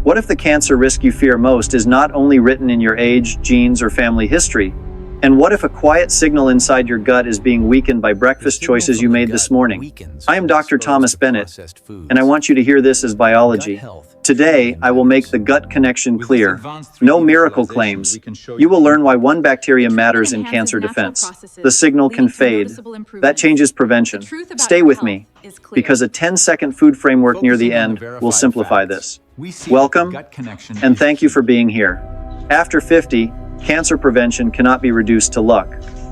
What if the cancer risk you fear most is not only written in your age, genes, or family history? And what if a quiet signal inside your gut is being weakened by breakfast choices you made this morning? I am Dr. Thomas Bennett, and I want you to hear this as biology. Today, I will make the gut connection clear. No miracle claims. You will learn why one bacteria matters in cancer defense. The signal can fade. That changes prevention. Stay with me, because a 10-second food framework near the end will simplify this. Welcome, and thank you for being here. After 50, cancer prevention cannot be reduced to luck.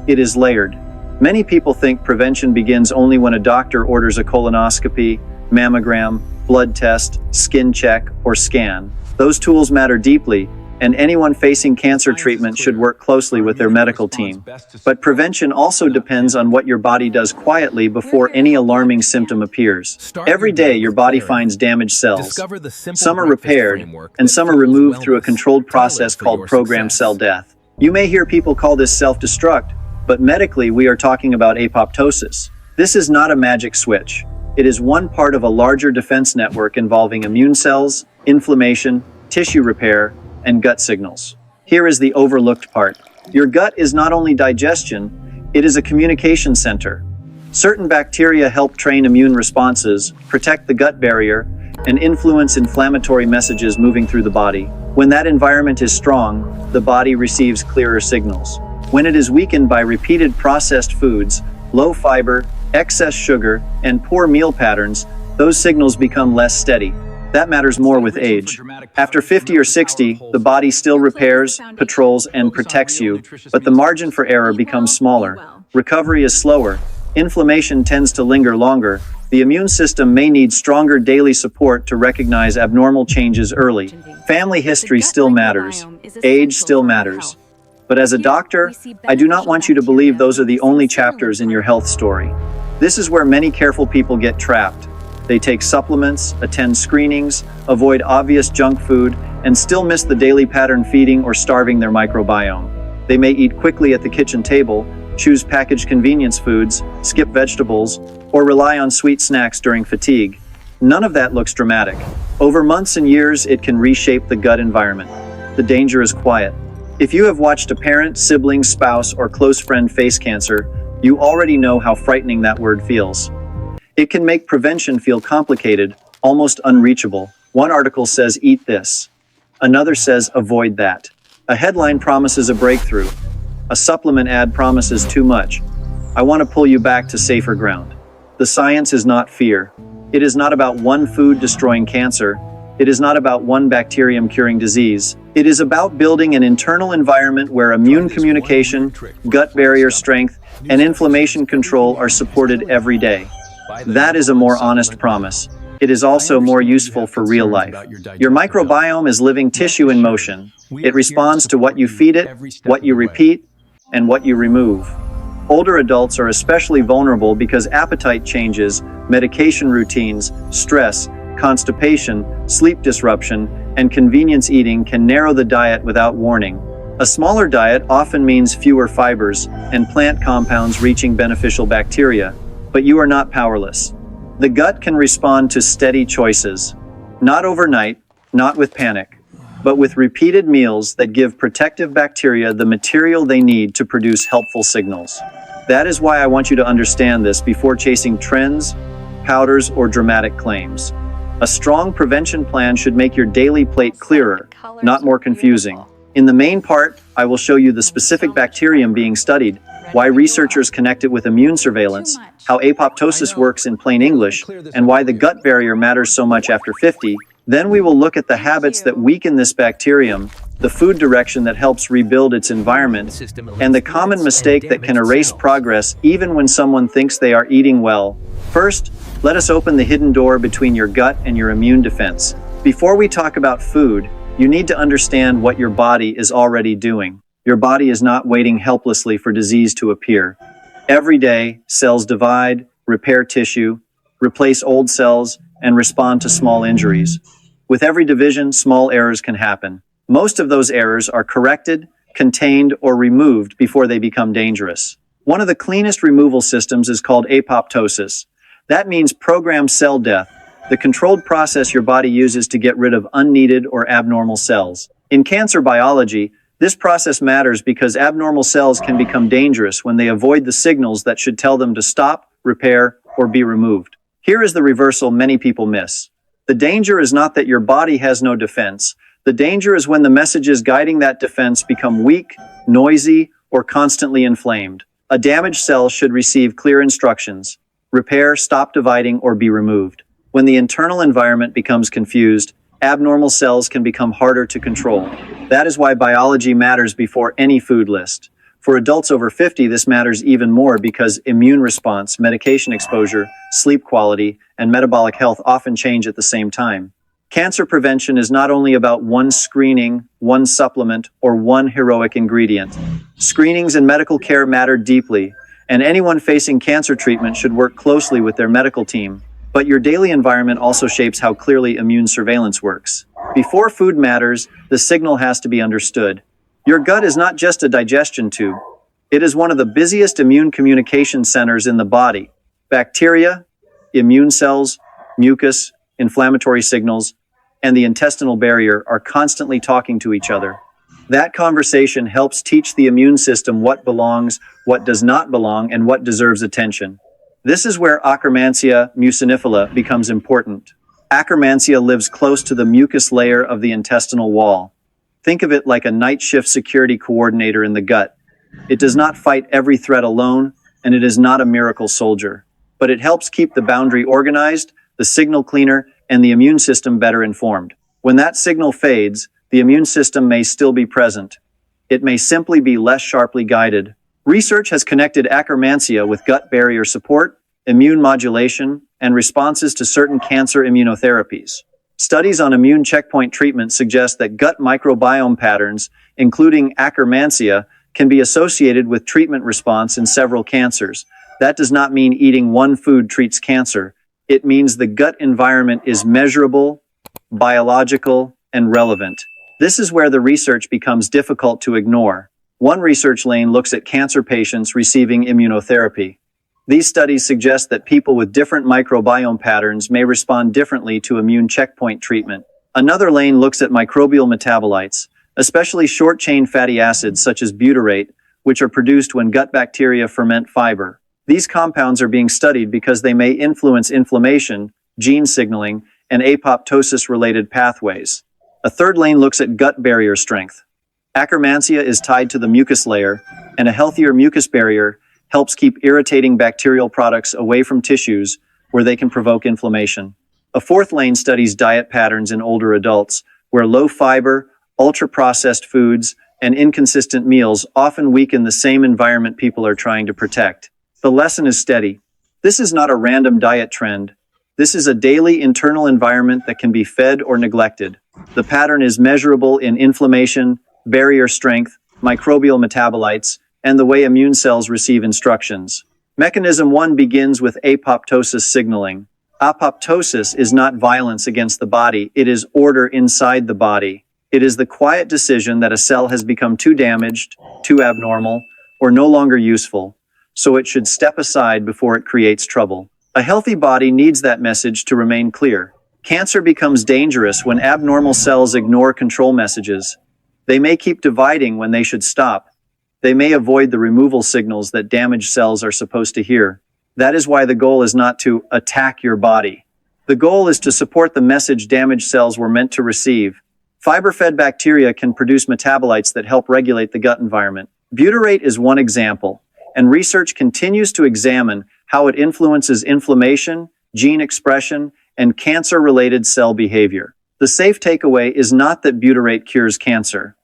It is layered. Many people think prevention begins only when a doctor orders a colonoscopy, mammogram, blood test, skin check, or scan. Those tools matter deeply, and anyone facing cancer treatment should work closely with their medical team. But prevention also depends on what your body does quietly before any alarming symptom appears. Every day, your body finds damaged cells. Some are repaired, and some are removed through a controlled process called programmed cell death. You may hear people call this self-destruct, but medically, we are talking about apoptosis. This is not a magic switch. It is one part of a larger defense network involving immune cells, inflammation, tissue repair, and gut signals. Here is the overlooked part. Your gut is not only digestion, it is a communication center. Certain bacteria help train immune responses, protect the gut barrier, and influence inflammatory messages moving through the body. When that environment is strong, the body receives clearer signals. When it is weakened by repeated processed foods, low fiber, excess sugar, and poor meal patterns, those signals become less steady. That matters more with age. After 50 or 60, the body still repairs, patrols, and protects you, but the margin for error becomes smaller. Recovery is slower. Inflammation tends to linger longer. The immune system may need stronger daily support to recognize abnormal changes early. Family history still matters. Age still matters. But as a doctor, I do not want you to believe those are the only chapters in your health story. This is where many careful people get trapped. They take supplements, attend screenings, avoid obvious junk food, and still miss the daily pattern feeding or starving their microbiome. They may eat quickly at the kitchen table, choose packaged convenience foods, skip vegetables, or rely on sweet snacks during fatigue. None of that looks dramatic. Over months and years, it can reshape the gut environment. The danger is quiet. If you have watched a parent, sibling, spouse, or close friend face cancer, you already know how frightening that word feels. It can make prevention feel complicated, almost unreachable. One article says, eat this. Another says, avoid that. A headline promises a breakthrough. A supplement ad promises too much. I want to pull you back to safer ground. The science is not fear. It is not about one food destroying cancer. It is not about one bacterium curing disease. It is about building an internal environment where immune communication, gut barrier strength, and inflammation control are supported every day. That is a more honest promise. It is also more useful for real life. Your microbiome is living tissue in motion. It responds to what you feed it, what you repeat, and what you remove. Older adults are especially vulnerable because appetite changes, medication routines, stress, constipation, sleep disruption, and convenience eating can narrow the diet without warning. A smaller diet often means fewer fibers and plant compounds reaching beneficial bacteria. But you are not powerless. The gut can respond to steady choices. Not overnight, not with panic, but with repeated meals that give protective bacteria the material they need to produce helpful signals. That is why I want you to understand this before chasing trends, powders, or dramatic claims. A strong prevention plan should make your daily plate clearer, not more confusing. In the main part, I will show you the specific bacterium being studied, why researchers connect it with immune surveillance, how apoptosis works in plain English, and why the gut barrier matters so much after 50. Then we will look at the habits that weaken this bacterium, the food direction that helps rebuild its environment, and the common mistake that can erase progress even when someone thinks they are eating well. First, let us open the hidden door between your gut and your immune defense. Before we talk about food, you need to understand what your body is already doing. Your body is not waiting helplessly for disease to appear. Every day, cells divide, repair tissue, replace old cells, and respond to small injuries. With every division, small errors can happen. Most of those errors are corrected, contained, or removed before they become dangerous. One of the cleanest removal systems is called apoptosis. That means programmed cell death, the controlled process your body uses to get rid of unneeded or abnormal cells. In cancer biology, this process matters because abnormal cells can become dangerous when they avoid the signals that should tell them to stop, repair, or be removed. Here is the reversal many people miss. The danger is not that your body has no defense. The danger is when the messages guiding that defense become weak, noisy, or constantly inflamed. A damaged cell should receive clear instructions: repair, stop dividing, or be removed. When the internal environment becomes confused, abnormal cells can become harder to control. That is why biology matters before any food list. For adults over 50, this matters even more because immune response, medication exposure, sleep quality, and metabolic health often change at the same time. Cancer prevention is not only about one screening, one supplement, or one heroic ingredient. Screenings and medical care matter deeply, and anyone facing cancer treatment should work closely with their medical team. But your daily environment also shapes how clearly immune surveillance works. Before food matters, the signal has to be understood. Your gut is not just a digestion tube. It is one of the busiest immune communication centers in the body. Bacteria, immune cells, mucus, inflammatory signals, and the intestinal barrier are constantly talking to each other. That conversation helps teach the immune system what belongs, what does not belong, and what deserves attention. This is where Akkermansia mucinifera becomes important. Akkermansia lives close to the mucus layer of the intestinal wall. Think of it like a night shift security coordinator in the gut. It does not fight every threat alone, and it is not a miracle soldier. But it helps keep the boundary organized, the signal cleaner, and the immune system better informed. When that signal fades, the immune system may still be present. It may simply be less sharply guided. Research has connected Akkermansia with gut barrier support, immune modulation, and responses to certain cancer immunotherapies. Studies on immune checkpoint treatment suggest that gut microbiome patterns, including Akkermansia, can be associated with treatment response in several cancers. That does not mean eating one food treats cancer. It means the gut environment is measurable, biological, and relevant. This is where the research becomes difficult to ignore. One research lane looks at cancer patients receiving immunotherapy. These studies suggest that people with different microbiome patterns may respond differently to immune checkpoint treatment. Another lane looks at microbial metabolites, especially short-chain fatty acids such as butyrate, which are produced when gut bacteria ferment fiber. These compounds are being studied because they may influence inflammation, gene signaling, and apoptosis-related pathways. A third lane looks at gut barrier strength. Akkermansia is tied to the mucus layer, and a healthier mucus barrier helps keep irritating bacterial products away from tissues where they can provoke inflammation. A fourth lane studies diet patterns in older adults, where low fiber, ultra-processed foods, and inconsistent meals often weaken the same environment people are trying to protect. The lesson is steady. This is not a random diet trend. This is a daily internal environment that can be fed or neglected. The pattern is measurable in inflammation, barrier strength, microbial metabolites, and the way immune cells receive instructions. Mechanism 1 begins with apoptosis signaling. Apoptosis is not violence against the body, it is order inside the body. It is the quiet decision that a cell has become too damaged, too abnormal, or no longer useful, so it should step aside before it creates trouble. A healthy body needs that message to remain clear. Cancer becomes dangerous when abnormal cells ignore control messages. They may keep dividing when they should stop. They may avoid the removal signals that damaged cells are supposed to hear. That is why the goal is not to attack your body. The goal is to support the message damaged cells were meant to receive. Fiber-fed bacteria can produce metabolites that help regulate the gut environment. Butyrate is one example, and research continues to examine how it influences inflammation, gene expression, and cancer-related cell behavior. The safe takeaway is not that butyrate cures cancer.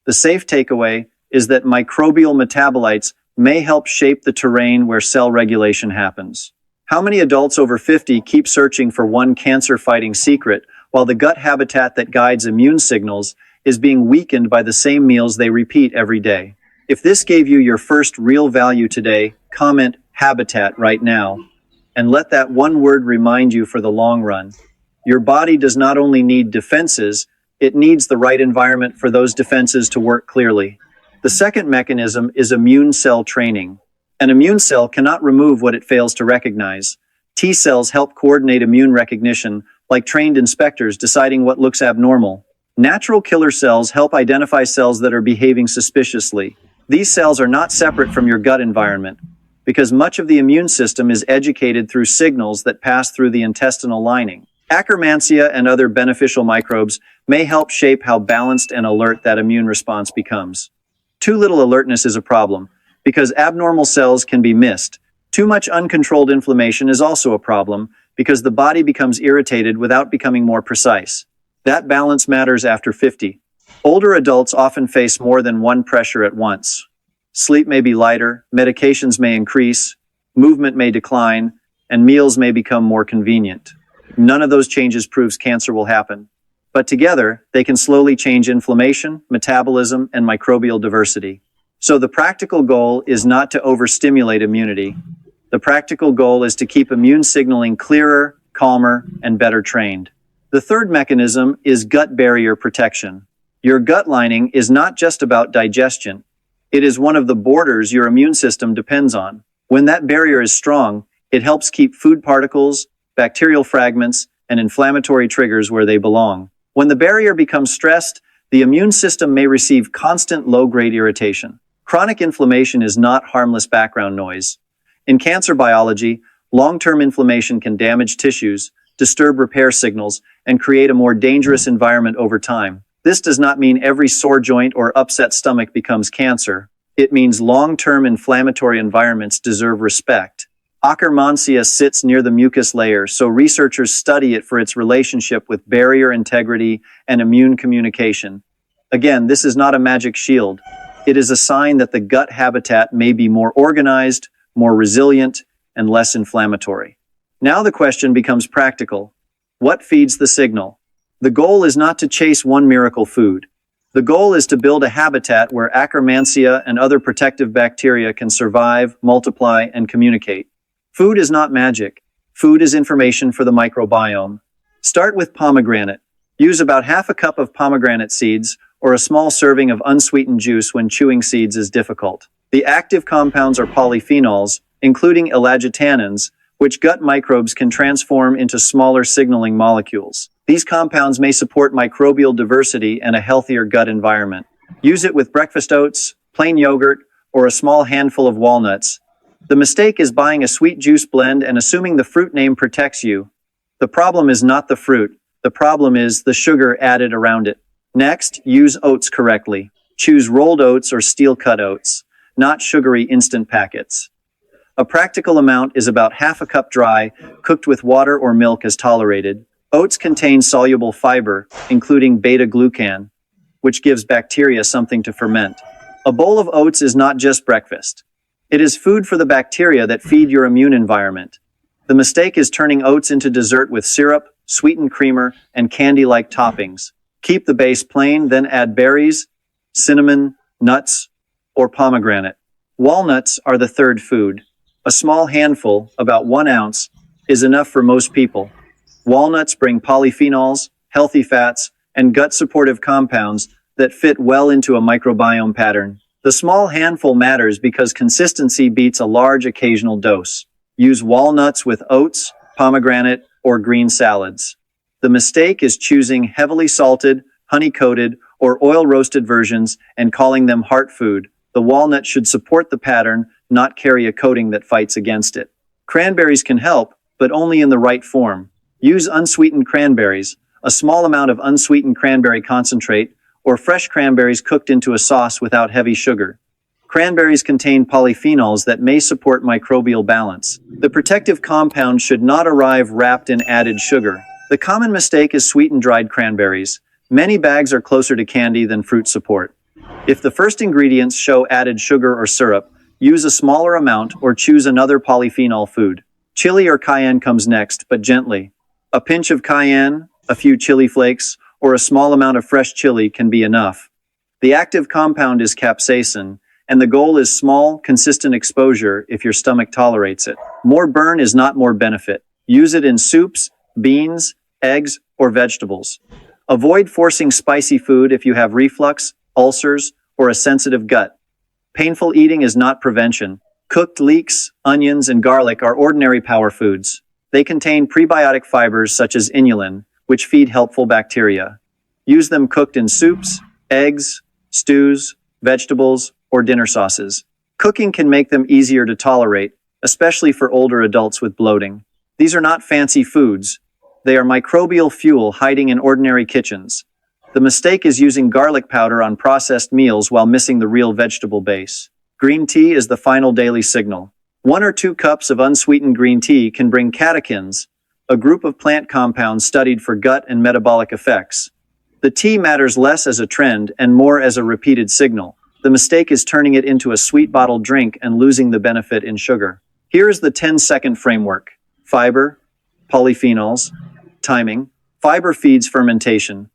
The safe takeaway is that microbial metabolites may help shape the terrain where cell regulation happens. How many adults over 50 keep searching for one cancer-fighting secret, while the gut habitat that guides immune signals is being weakened by the same meals they repeat every day? If this gave you your first real value today, comment habitat right now, and let that one word remind you for the long run. Your body does not only need defenses, it needs the right environment for those defenses to work clearly. The second mechanism is immune cell training. An immune cell cannot remove what it fails to recognize. T cells help coordinate immune recognition like trained inspectors deciding what looks abnormal. Natural killer cells help identify cells that are behaving suspiciously. These cells are not separate from your gut environment, because much of the immune system is educated through signals that pass through the intestinal lining. Akkermansia and other beneficial microbes may help shape how balanced and alert that immune response becomes. Too little alertness is a problem, because abnormal cells can be missed. Too much uncontrolled inflammation is also a problem, because the body becomes irritated without becoming more precise. That balance matters after 50. Older adults often face more than one pressure at once. Sleep may be lighter, medications may increase, movement may decline, and meals may become more convenient. None of those changes proves cancer will happen. But together, they can slowly change inflammation, metabolism, and microbial diversity. So the practical goal is not to overstimulate immunity. The practical goal is to keep immune signaling clearer, calmer, and better trained. The third mechanism is gut barrier protection. Your gut lining is not just about digestion. It is one of the borders your immune system depends on. When that barrier is strong, it helps keep food particles, bacterial fragments, and inflammatory triggers where they belong. When the barrier becomes stressed, the immune system may receive constant low-grade irritation. Chronic inflammation is not harmless background noise. In cancer biology, long-term inflammation can damage tissues, disturb repair signals, and create a more dangerous environment over time. This does not mean every sore joint or upset stomach becomes cancer. It means long-term inflammatory environments deserve respect. Akkermansia sits near the mucus layer, so researchers study it for its relationship with barrier integrity and immune communication. Again, this is not a magic shield. It is a sign that the gut habitat may be more organized, more resilient, and less inflammatory. Now the question becomes practical. What feeds the signal? The goal is not to chase one miracle food. The goal is to build a habitat where Akkermansia and other protective bacteria can survive, multiply, and communicate. Food is not magic. Food is information for the microbiome. Start with pomegranate. Use about half a cup of pomegranate seeds or a small serving of unsweetened juice when chewing seeds is difficult. The active compounds are polyphenols, including elagitannins, which gut microbes can transform into smaller signaling molecules. These compounds may support microbial diversity and a healthier gut environment. Use it with breakfast oats, plain yogurt, or a small handful of walnuts. The mistake is buying a sweet juice blend and assuming the fruit name protects you. The problem is not the fruit. The problem is the sugar added around it. Next, use oats correctly. Choose rolled oats or steel-cut oats, not sugary instant packets. A practical amount is about half a cup dry, cooked with water or milk as tolerated. Oats contain soluble fiber, including beta-glucan, which gives bacteria something to ferment. A bowl of oats is not just breakfast. It is food for the bacteria that feed your immune environment. The mistake is turning oats into dessert with syrup, sweetened creamer, and candy-like toppings. Keep the base plain, then add berries, cinnamon, nuts, or pomegranate. Walnuts are the third food. A small handful, about 1 ounce, is enough for most people. Walnuts bring polyphenols, healthy fats, and gut-supportive compounds that fit well into a microbiome pattern. The small handful matters because consistency beats a large occasional dose. Use walnuts with oats, pomegranate, or green salads. The mistake is choosing heavily salted, honey-coated, or oil-roasted versions and calling them heart food. The walnut should support the pattern, not carry a coating that fights against it. Cranberries can help, but only in the right form. Use unsweetened cranberries, a small amount of unsweetened cranberry concentrate, or fresh cranberries cooked into a sauce without heavy sugar. Cranberries contain polyphenols that may support microbial balance. The protective compound should not arrive wrapped in added sugar. The common mistake is sweetened dried cranberries. Many bags are closer to candy than fruit support. If the first ingredients show added sugar or syrup, use a smaller amount or choose another polyphenol food. Chili or cayenne comes next, but gently. A pinch of cayenne, a few chili flakes, or a small amount of fresh chili can be enough. The active compound is capsaicin, and the goal is small, consistent exposure if your stomach tolerates it. More burn is not more benefit. Use it in soups, beans, eggs, or vegetables. Avoid forcing spicy food if you have reflux, ulcers, or a sensitive gut. Painful eating is not prevention. Cooked leeks, onions, and garlic are ordinary power foods. They contain prebiotic fibers such as inulin, which feed helpful bacteria. Use them cooked in soups, eggs, stews, vegetables, or dinner sauces. Cooking can make them easier to tolerate, especially for older adults with bloating. These are not fancy foods. They are microbial fuel hiding in ordinary kitchens. The mistake is using garlic powder on processed meals while missing the real vegetable base. Green tea is the final daily signal. 1 or 2 cups of unsweetened green tea can bring catechins, a group of plant compounds studied for gut and metabolic effects. The tea matters less as a trend and more as a repeated signal. The mistake is turning it into a sweet bottled drink and losing the benefit in sugar. Here is the 10-second framework. Fiber, polyphenols, timing. Fiber feeds fermentation.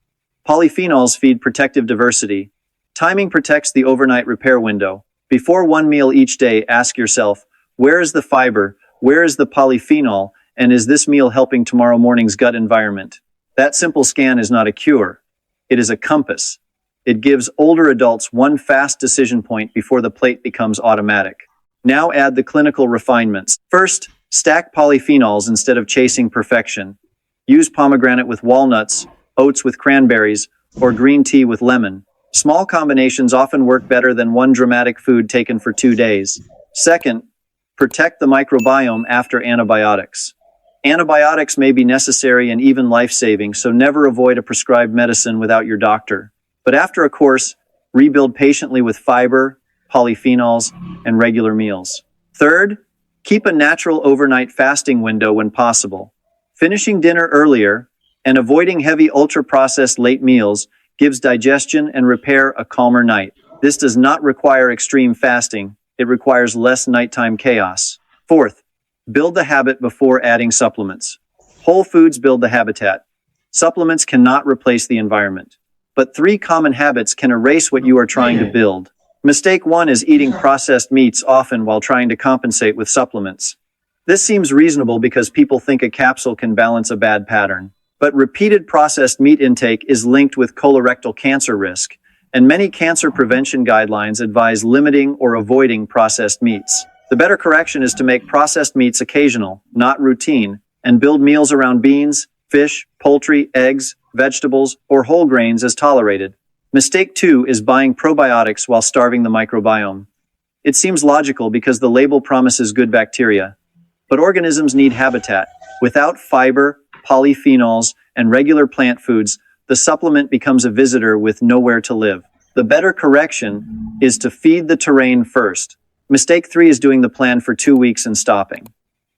Polyphenols feed protective diversity. Timing protects the overnight repair window. Before one meal each day, ask yourself, where is the fiber, where is the polyphenol, and is this meal helping tomorrow morning's gut environment? That simple scan is not a cure. It is a compass. It gives older adults one fast decision point before the plate becomes automatic. Now add the clinical refinements. First, stack polyphenols instead of chasing perfection. Use pomegranate with walnuts, oats with cranberries, or green tea with lemon. Small combinations often work better than one dramatic food taken for 2 days. Second, protect the microbiome after antibiotics. Antibiotics may be necessary and even life-saving, so never avoid a prescribed medicine without your doctor. But after a course, rebuild patiently with fiber, polyphenols, and regular meals. Third, keep a natural overnight fasting window when possible. Finishing dinner earlier and avoiding heavy ultra-processed late meals gives digestion and repair a calmer night. This does not require extreme fasting. It requires less nighttime chaos. Fourth, build the habit before adding supplements. Whole foods build the habitat. Supplements cannot replace the environment. But 3 common habits can erase what you are trying to build. Mistake 1 is eating processed meats often while trying to compensate with supplements. This seems reasonable because people think a capsule can balance a bad pattern. But repeated processed meat intake is linked with colorectal cancer risk, and many cancer prevention guidelines advise limiting or avoiding processed meats. The better correction is to make processed meats occasional, not routine, and build meals around beans, fish, poultry, eggs, vegetables, or whole grains as tolerated. Mistake 2 is buying probiotics while starving the microbiome. It seems logical because the label promises good bacteria. But organisms need habitat. Without fiber, polyphenols, and regular plant foods, the supplement becomes a visitor with nowhere to live. The better correction is to feed the terrain first. Mistake 3 is doing the plan for 2 weeks and stopping.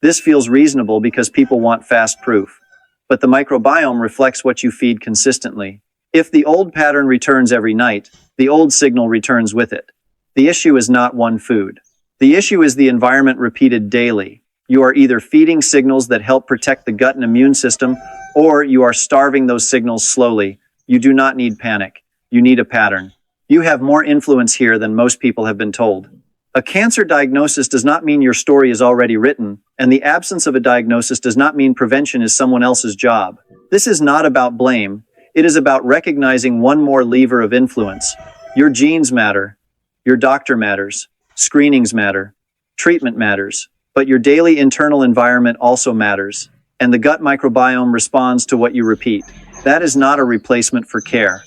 This feels reasonable because people want fast proof. But the microbiome reflects what you feed consistently. If the old pattern returns every night, the old signal returns with it. The issue is not one food. The issue is the environment repeated daily. You are either feeding signals that help protect the gut and immune system, or you are starving those signals slowly. You do not need panic. You need a pattern. You have more influence here than most people have been told. A cancer diagnosis does not mean your story is already written, and the absence of a diagnosis does not mean prevention is someone else's job. This is not about blame. It is about recognizing one more lever of influence. Your genes matter. Your doctor matters. Screenings matter. Treatment matters. But your daily internal environment also matters. And the gut microbiome responds to what you repeat. That is not a replacement for care.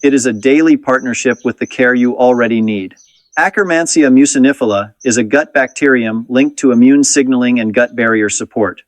It is a daily partnership with the care you already need. Akkermansia mucinifila is a gut bacterium linked to immune signaling and gut barrier support.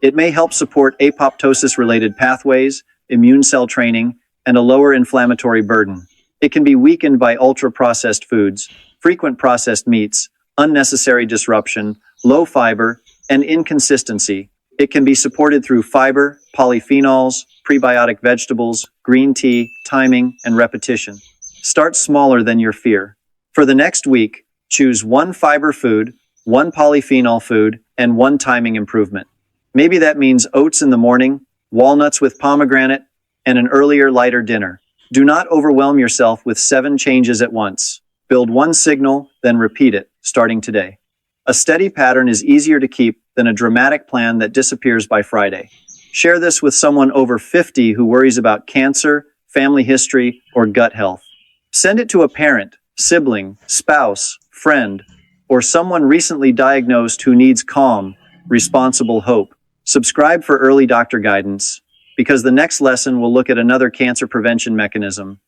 It may help support apoptosis-related pathways, immune cell training, and a lower inflammatory burden. It can be weakened by ultra-processed foods, frequent processed meats, unnecessary disruption, low fiber, and inconsistency. It can be supported through fiber, polyphenols, prebiotic vegetables, green tea, timing, and repetition. Start smaller than your fear. For the next week, choose 1 fiber food, 1 polyphenol food, and 1 timing improvement. Maybe that means oats in the morning, walnuts with pomegranate, and an earlier, lighter dinner. Do not overwhelm yourself with 7 changes at once. Build 1 signal, then repeat it, starting today. A steady pattern is easier to keep than a dramatic plan that disappears by Friday. Share this with someone over 50 who worries about cancer, family history, or gut health. Send it to a parent, sibling, spouse, friend, or someone recently diagnosed who needs calm, responsible hope. Subscribe for early doctor guidance, because the next lesson will look at another cancer prevention mechanism,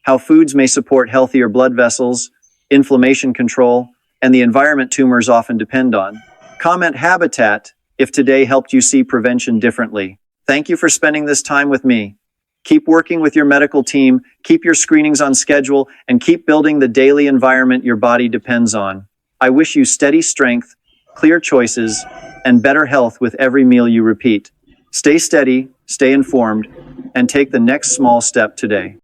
how foods may support healthier blood vessels, inflammation control, and the environment tumors often depend on. Comment habitat if today helped you see prevention differently. Thank you for spending this time with me. Keep working with your medical team, keep your screenings on schedule, and keep building the daily environment your body depends on. I wish you steady strength, clear choices, and better health with every meal you repeat. Stay steady, stay informed, and take the next small step today.